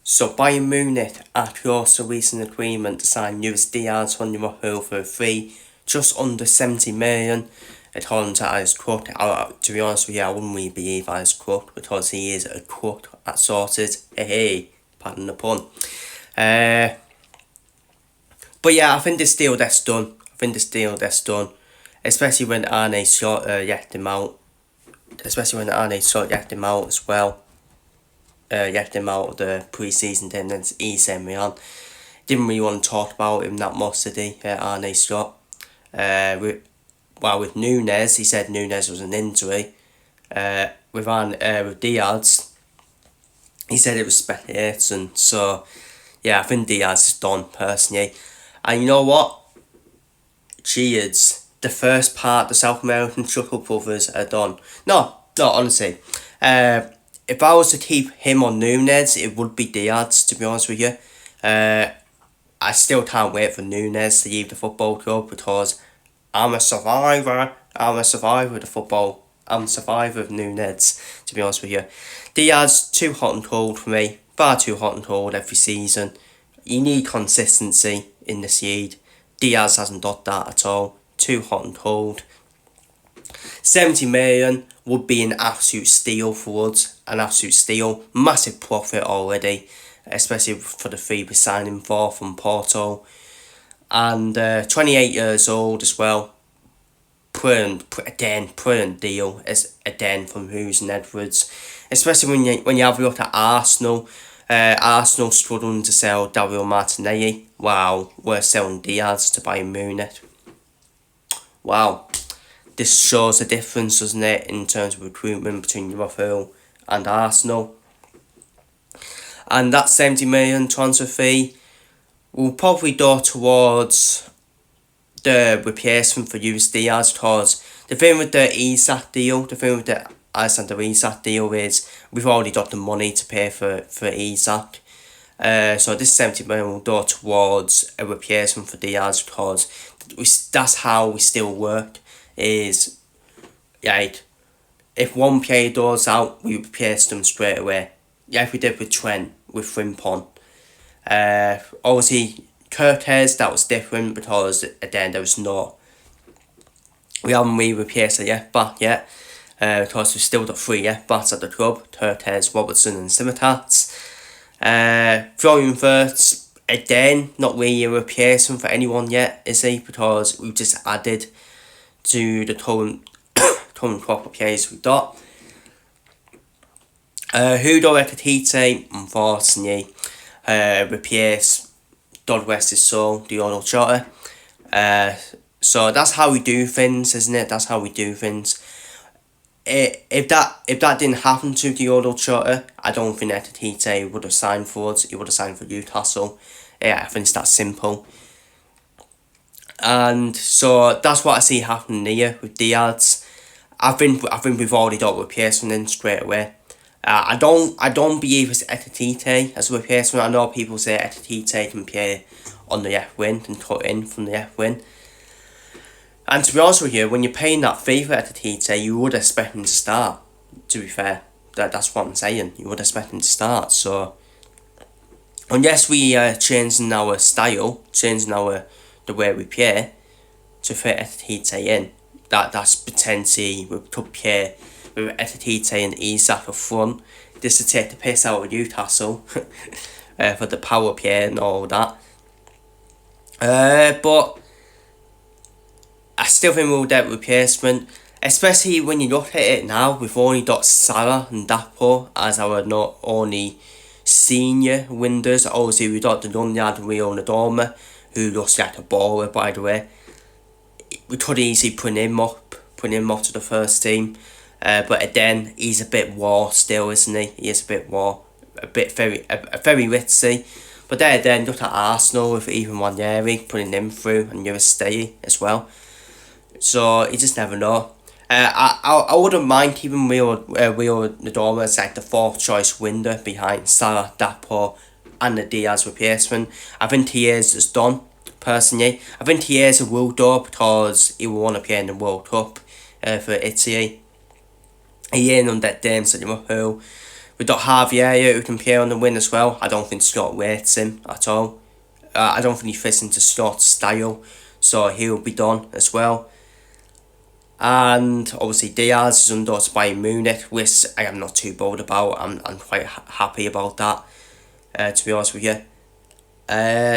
So Bayern Munich are close to reaching an agreement to sign Diaz from Liverpool for a fee just under 70 million. According to Alex Cook, to be honest with you, I wouldn't really believe Alex Cook because he is a cook at sorted. Hey, pardon the pun. But yeah, I think this deal that's done. Especially when Arne shot yacked him out. As well. Yacked him out of the pre-season then against East Milan. Didn't really want to talk about him that much, did he, Arne Slot? With Nunez, he said Nunez was an injury. With Diaz, he said it was speculation. So, yeah, I think Diaz is done, personally. And you know what? Cheers. The first part, the South American Chuckle Brothers are done. No, honestly. If I was to keep him on Nunez, it would be Diaz, to be honest with you. I still can't wait for Nunez to leave the football club because I'm a survivor. I'm a survivor of the football. I'm a survivor of Nunez, to be honest with you. Diaz, too hot and cold for me. Far too hot and cold every season. You need consistency in the seed. Diaz hasn't got that at all. Too hot and cold. 70 million would be an absolute steal for us. An absolute steal. Massive profit already. Especially for the fee we're signing for from Porto. And 28 years old as well. Brilliant deal as again from Hughes and Edwards. Especially when you have a look at Arsenal. Arsenal struggling to sell Dario Martinelli. Wow, we're selling Diaz to Bayern Munich. Wow. This shows the difference, doesn't it, in terms of recruitment between Liverpool and Arsenal. And that 70 million transfer fee will probably go towards the replacement for Diaz, because the thing with the Alexander Isak deal is we've already got the money to pay for Isak. So this 70 million will go towards a replacement for Diaz, because that's how we still work. Is like if one player goes out, we replace them straight away. Like we did with Trent, with Frimpong. Obviously Cortez, that was different because again we haven't really replaced a left back yet. Because we've still got 3 left backs at the club: Cortez, Robertson and Simitats. Florian Wirtz, again, not really a replacement for anyone yet, is he? Because we've just added to the current crop of players we've got. Hugo Ekitike, unfortunately, replace God rest his soul, Diogo Jota. So that's how we do things, isn't it? That's how we do things. If that didn't happen to Diogo Jota, I don't think Ekitike would have signed for us. He would have signed for Newcastle. Yeah, I think it's that simple. And so that's what I see happening here with Diaz. I think we've already got a replacement in straight away. I don't believe it's Ekitike as a replacement. I know people say Ekitike can play on the left wing and cut in from the left wing. And to be honest with you, when you're paying that fee for Ekitike, you would expect him to start. To be fair, that's what I'm saying. You would expect him to start. So unless we changing our style, the way we play to fit Ekitike in, that's potentially we could play with Ekitike and Isak up front, just to take the piss out of Newcastle for the power play and all that. But I still think we'll get replacement, especially when you look at it now. We've only got Salah and Dapo as our not only senior wingers. Obviously we've got the young lad Rio Nadoma, who looks like a baller, by the way. We could easily put him up to the first team. But again, he's a bit raw still, isn't he? He is a bit raw, very ritzy. But then look at Arsenal with even Wanyeri putting him through, and Eurostay as well. So you just never know. I wouldn't mind keeping Rio Nadoma as like the 4th choice winger behind Salah, Dapo and the Diaz replacement. I think Diaz is done, personally. I think Diaz will do because he will want to play in the World Cup for Italy. He ain't on that dance at Liverpool. We've got Javier who can play on the wing as well. I don't think Scott rates him at all. I don't think he fits into Scott's style, so he'll be done as well. And obviously Diaz is endorsed by Munich, which I am not too bothered about. I'm quite happy about that, to be honest with you.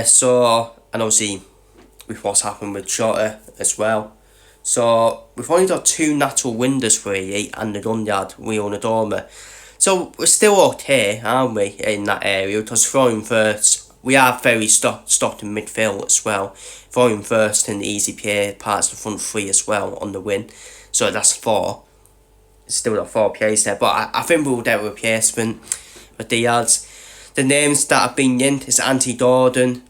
So, and obviously with what's happened with Jota as well. So we've only got 2 natural windows for you and the Gunyard, Rio Nadoma. So we're still okay, aren't we, in that area? Because throwing first, we are very stocked in midfield as well. Throwing first and easy play parts of the front 3 as well on the win. So that's 4. Still got 4 plays there, but I think we'll get a replacement for Diaz. The names that have been in is Anthony Gordon.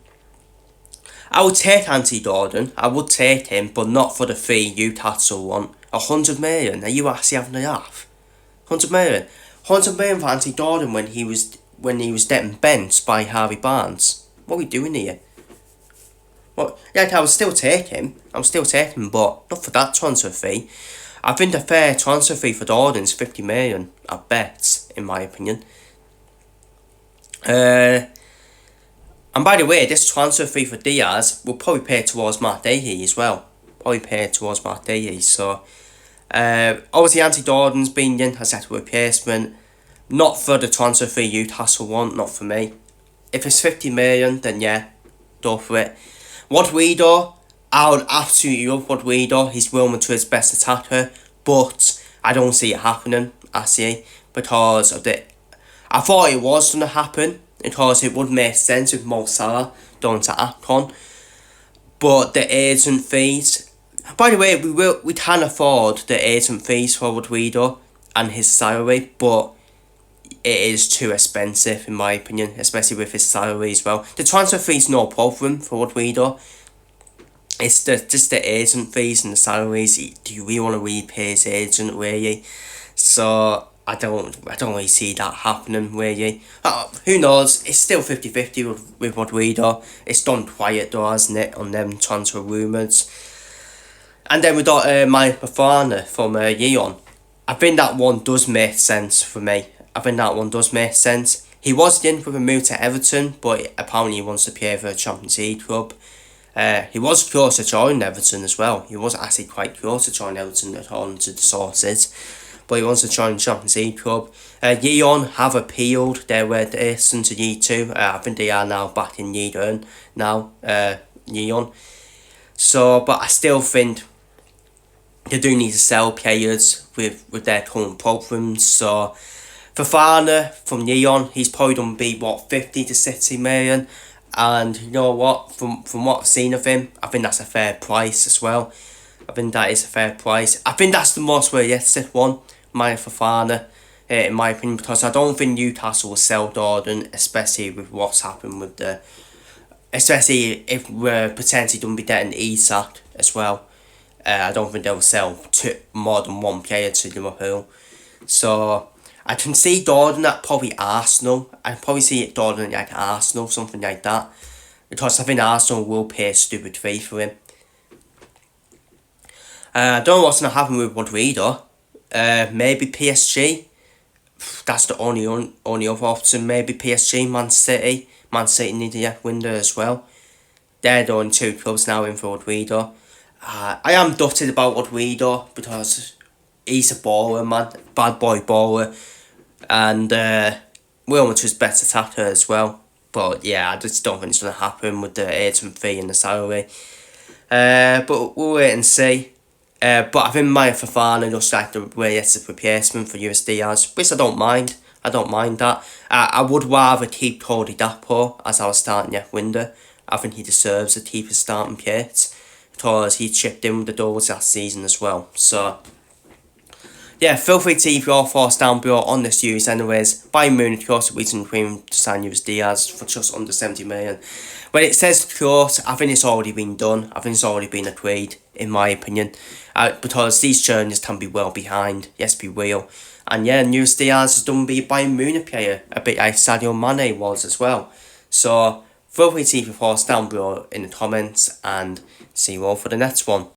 I would take Anthony Gordon. I would take him, but not for the fee Newcastle want. 100 million. Are you actually having a laugh? 100 million. 100 million for Anthony Gordon when he was getting benched by Harvey Barnes. What are we doing here? Well, yeah, I would still take him. I would still take him, but not for that transfer fee. I think the fair transfer fee for Gordon is 50 million. I bet, in my opinion. And by the way, this transfer fee for Diaz will probably pay towards Mark Dahey as well. So, obviously Anthony Gordon's been in as a replacement. Not for the transfer fee Newcastle want, not for me. If it's 50 million, then yeah, go for it. Rodrigo, I would absolutely love Rodrigo. He's Real Madrid's best attacker, but I don't see it happening, because of the... I thought it was going to happen, because it would make sense with Mo Salah going to Akron. But the agent fees... By the way, we can afford the agent fees for Rodrigo and his salary, but it is too expensive in my opinion, especially with his salary as well. The transfer fees no problem for Rodrigo. It's just the agent fees and the salaries. Do you really want to repay his agent, really? So I don't really see that happening, really. Who knows? It's still 50-50 with Rodrigo. It's gone quiet though, hasn't it, on them transfer rumours. And then we got Mike Bafana from Lyon. I think that one does make sense for me. He was in with a move to Everton, but apparently he wants to play for a Champions League club. He was close to joining Everton as well. He was actually quite close to joining Everton according to the sources. But he wants to join the Champions League club. Lyon have appealed their relation to League 2. I think they are now back in League 1 now, Lyon. So, but I still think they do need to sell players with their current problems. So, Fofana from Lyon, he's probably going to be, 50 to 60 million. And you know what, from what I've seen of him, I think that's a fair price as well. I think that is a fair price. I think that's the most realistic one, Mike Fofana, in my opinion, because I don't think Newcastle will sell Gordon, especially with what's happened with the... Especially if we're potentially going to be getting Isak as well. I don't think they'll sell more than one player to Liverpool. So I can see Gordon at probably Arsenal. I can probably see it Gordon at Arsenal, something like that. Because I think Arsenal will pay a stupid fee for him. I don't know what's going to happen with Rodrigo. Maybe PSG. That's the only other option. Maybe PSG, Man City. Man City need a window as well. They're the only 2 clubs now in for Rodrigo. I am gutted about Rodrigo because he's a baller, man. Bad boy baller. And Real Madrid's best attacker as well. But yeah, I just don't think it's going to happen with the agent fee and the salary. But we'll wait and see. But I think Mike Fofana looks like the realistic replacement for US Diaz, which I don't mind. I don't mind that. I would rather keep Cody Gakpo as our starting left winger. I think he deserves to keep his starting place because he chipped in with the goals last season as well. So yeah, feel free to leave your thoughts down below on this news anyways. Bayern Munich close to reaching agreement to sign US Diaz for just under 70 million. When it says close, I think it's already been done. I think it's already been agreed, in my opinion. Because these journeys can be well behind, yes, be real. And yeah, US Diaz is done by a Bayern Munich player, a bit like Sadio Mane was as well. So feel free to leave your thoughts down below in the comments and see you all for the next one.